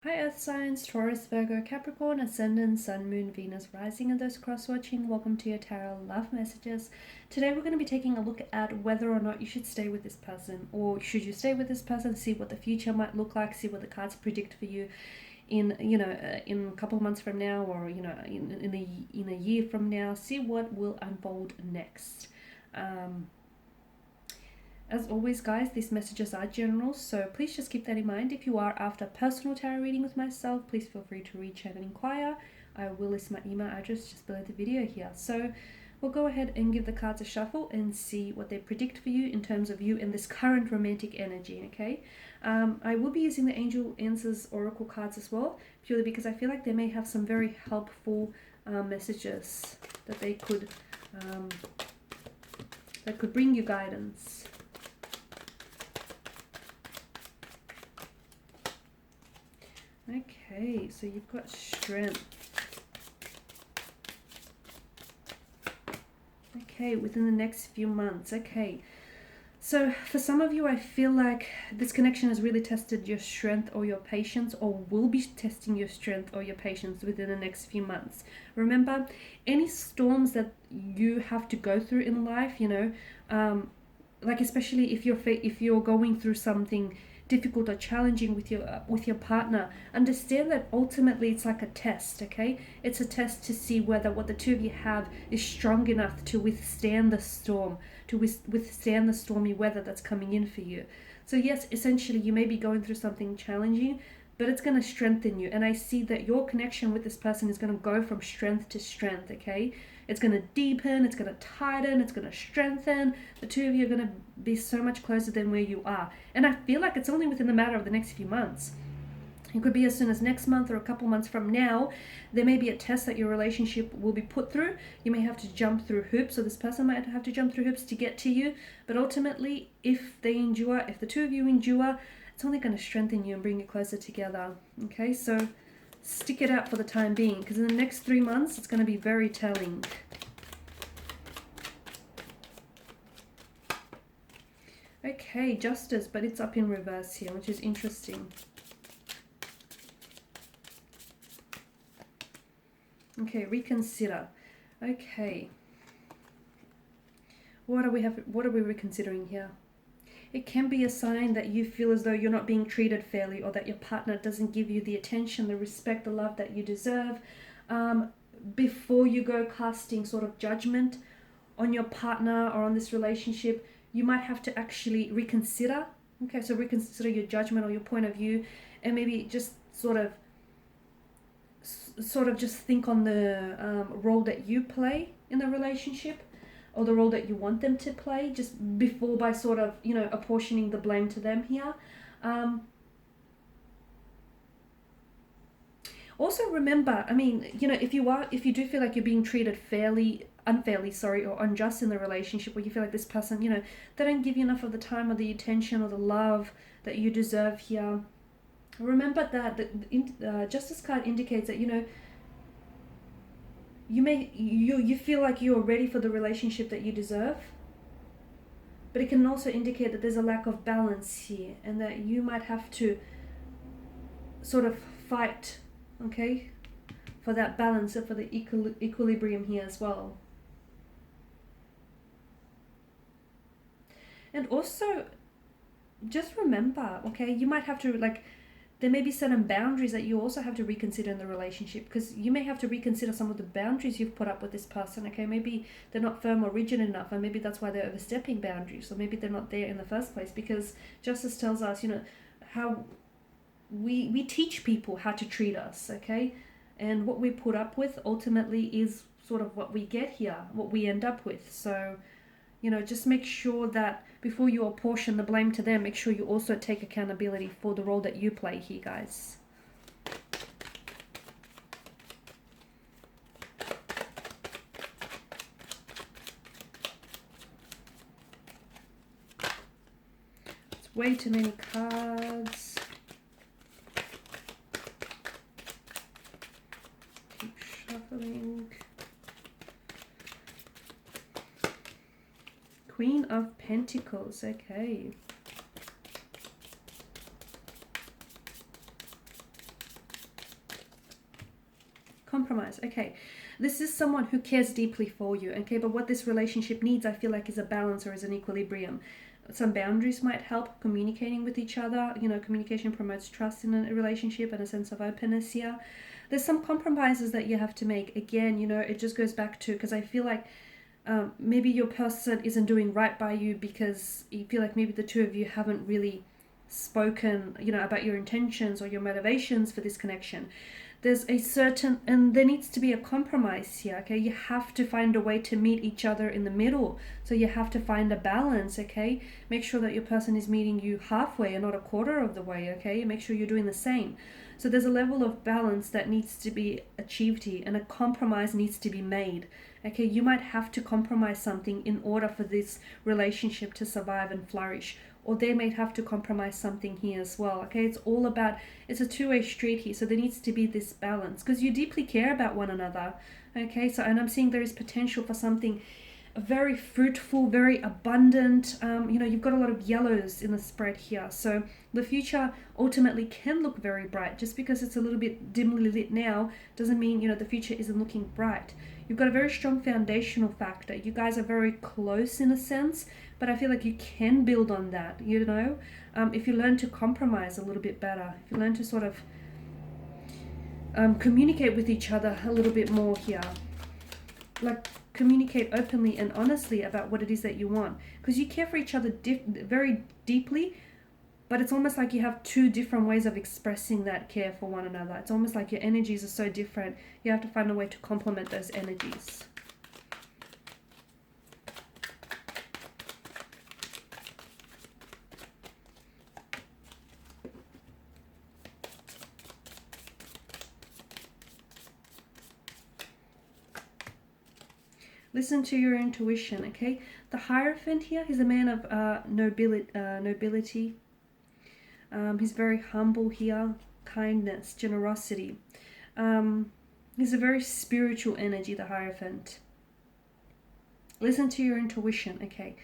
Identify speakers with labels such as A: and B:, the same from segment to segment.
A: Hi Earth signs, Taurus, Virgo, Capricorn, Ascendant, Sun, Moon, Venus, Rising, and those cross-watching. Welcome to your Tarot Love Messages. Today we're going to be taking a look at whether or not you should stay with this person, or should you stay with this person, see what the future might look like, see what the cards predict for you in in a couple of months from now, or in a year from now. See what will unfold next. As always, guys, these messages are general, so please just keep that in mind. If you are after personal tarot reading with myself, please feel free to reach out and inquire. I will list my email address just below the video here. So we'll go ahead and give the cards a shuffle and see what they predict for you in terms of you in this current romantic energy, okay? I will be using the Angel Answers Oracle cards as well, purely because I feel like they may have some very helpful messages that they could bring you guidance. Okay, so you've got strength. Okay, within the next few months. Okay, so for some of you, I feel like this connection has really tested your strength or your patience, or will be testing your strength or your patience within the next few months. Remember, any storms that you have to go through in life, like especially if you're going through something difficult or challenging with your partner, understand that ultimately it's like a test, okay? It's a test to see whether what the two of you have is strong enough to withstand the storm, to withstand the stormy weather that's coming in for you. So yes, essentially you may be going through something challenging, but it's going to strengthen you. And I see that your connection with this person is going to go from strength to strength, okay? It's going to deepen, it's going to tighten, it's going to strengthen. The two of you are going to be so much closer than where you are. And I feel like it's only within the matter of the next few months. It could be as soon as next month or a couple months from now. There may be a test that your relationship will be put through. You may have to jump through hoops, or this person might have to jump through hoops to get to you. But ultimately, if the two of you endure, it's only going to strengthen you and bring you closer together. Okay, so stick it out for the time being, because in the next 3 months, it's going to be very telling. Okay, Justice, but it's up in reverse here, which is interesting. Okay, reconsider. Okay. What are we reconsidering here? It can be a sign that you feel as though you're not being treated fairly, or that your partner doesn't give you the attention, the respect, the love that you deserve. Before you go casting sort of judgment on your partner or on this relationship, you might have to actually reconsider. Okay, so reconsider your judgment or your point of view, and maybe just sort of just think on the role that you play in the relationship, or the role that you want them to play, just before by sort of, apportioning the blame to them here. Also remember, if you do feel like you're being treated unfairly, or unjust in the relationship, where you feel like this person, they don't give you enough of the time or the attention or the love that you deserve here, remember that the Justice card indicates that, you feel like you're ready for the relationship that you deserve, but it can also indicate that there's a lack of balance here, and that you might have to sort of fight, okay, for that balance, or for the equilibrium here as well. And also, just remember, okay, you might have to, there may be certain boundaries that you also have to reconsider in the relationship, because you may have to reconsider some of the boundaries you've put up with this person, okay? Maybe they're not firm or rigid enough, and maybe that's why they're overstepping boundaries, or maybe they're not there in the first place, because Justice tells us, how we teach people how to treat us, okay? And what we put up with ultimately is sort of what we get here, what we end up with. So, just make sure that before you apportion the blame to them, make sure you also take accountability for the role that you play here, guys. It's way too many cards. Keep shuffling. Queen of Pentacles, okay. Compromise. Okay. This is someone who cares deeply for you. Okay. But what this relationship needs, I feel like, is a balance or is an equilibrium. Some boundaries might help, communicating with each other. You know, communication promotes trust in a relationship and a sense of openness here. There's some compromises that you have to make. Again, you know, it just goes back to, because I feel like maybe your person isn't doing right by you because you feel like maybe the two of you haven't really spoken, you know, about your intentions or your motivations for this connection. There's a certain, and there needs to be a compromise here, okay? You have to find a way to meet each other in the middle. So you have to find a balance, okay? Make sure that your person is meeting you halfway and not a quarter of the way, okay? Make sure you're doing the same. So there's a level of balance that needs to be achieved here, and a compromise needs to be made, okay? You might have to compromise something in order for this relationship to survive and flourish, or they may have to compromise something here as well, okay? It's all about, it's a two-way street here, so there needs to be this balance, because you deeply care about one another, okay? So, and I'm seeing there is potential for something very fruitful, very abundant. You know, you've got a lot of yellows in the spread here, so the future ultimately can look very bright. Just because it's a little bit dimly lit now doesn't mean, you know, the future isn't looking bright. You've got a very strong foundational factor. You guys are very close in a sense, but I feel like you can build on that, you know, if you learn to compromise a little bit better, if you learn to sort of communicate with each other a little bit more here, like communicate openly and honestly about what it is that you want, because you care for each other very deeply, but it's almost like you have two different ways of expressing that care for one another. It's almost like your energies are so different. You have to find a way to complement those energies. Listen to your intuition, okay? The Hierophant here, he's a man of nobility. He's very humble here, kindness, generosity. He's a very spiritual energy, the Hierophant. Listen to your intuition, okay?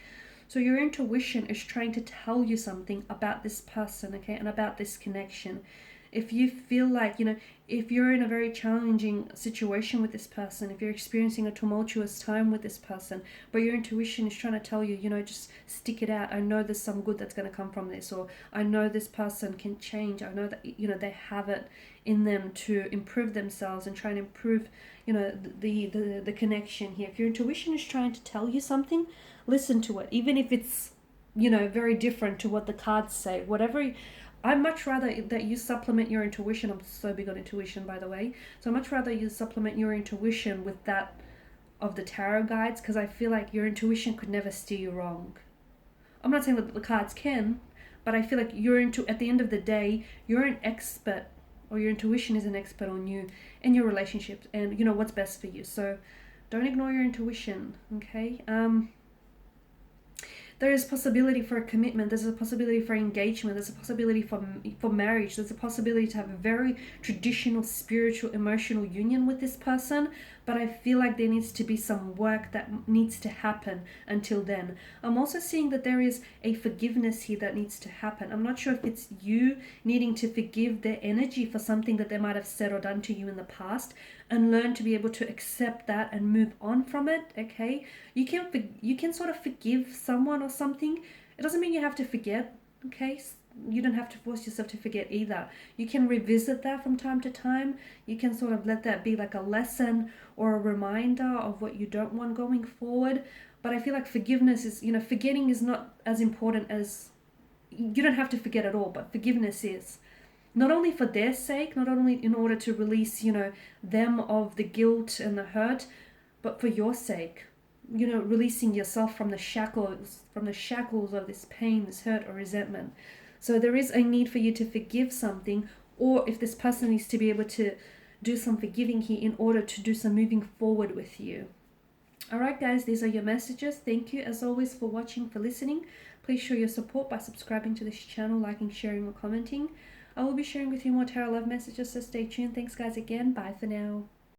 A: So your intuition is trying to tell you something about this person, okay, and about this connection. If you feel like, you know, if you're in a very challenging situation with this person, if you're experiencing a tumultuous time with this person, but your intuition is trying to tell you, you know, just stick it out. I know there's some good that's going to come from this, or I know this person can change. I know that, you know, they have it in them to improve themselves and try and improve, you know, the connection here. If your intuition is trying to tell you something, listen to it, even if it's, you know, very different to what the cards say. Whatever. I'd much rather that you supplement your intuition. I'm so big on intuition, by the way. So I'd much rather you supplement your intuition with that of the tarot guides, because I feel like your intuition could never steer you wrong. I'm not saying that the cards can, but I feel like at the end of the day, you're an expert, or your intuition is an expert on you and your relationships and, you know, what's best for you. So don't ignore your intuition, okay? There is possibility for a commitment. There's a possibility for engagement. There's a possibility for marriage. There's a possibility to have a very traditional, spiritual, emotional union with this person. But I feel like there needs to be some work that needs to happen until then. I'm also seeing that there is a forgiveness here that needs to happen. I'm not sure if it's you needing to forgive their energy for something that they might have said or done to you in the past, and learn to be able to accept that and move on from it, okay? You can sort of forgive someone or something. It doesn't mean you have to forget, okay? You don't have to force yourself to forget either. You can revisit that from time to time. You can sort of let that be like a lesson or a reminder of what you don't want going forward. But I feel like forgiveness is, you know, forgetting is not as important as, you don't have to forget at all, but forgiveness is. Not only for their sake, not only in order to release, you know, them of the guilt and the hurt, but for your sake, you know, releasing yourself from the shackles of this pain, this hurt or resentment. So there is a need for you to forgive something, or if this person needs to be able to do some forgiving here in order to do some moving forward with you. All right, guys, these are your messages. Thank you, as always, for watching, for listening. Please show your support by subscribing to this channel, liking, sharing, or commenting. I will be sharing with you more tarot love messages, so stay tuned. Thanks, guys, again. Bye for now.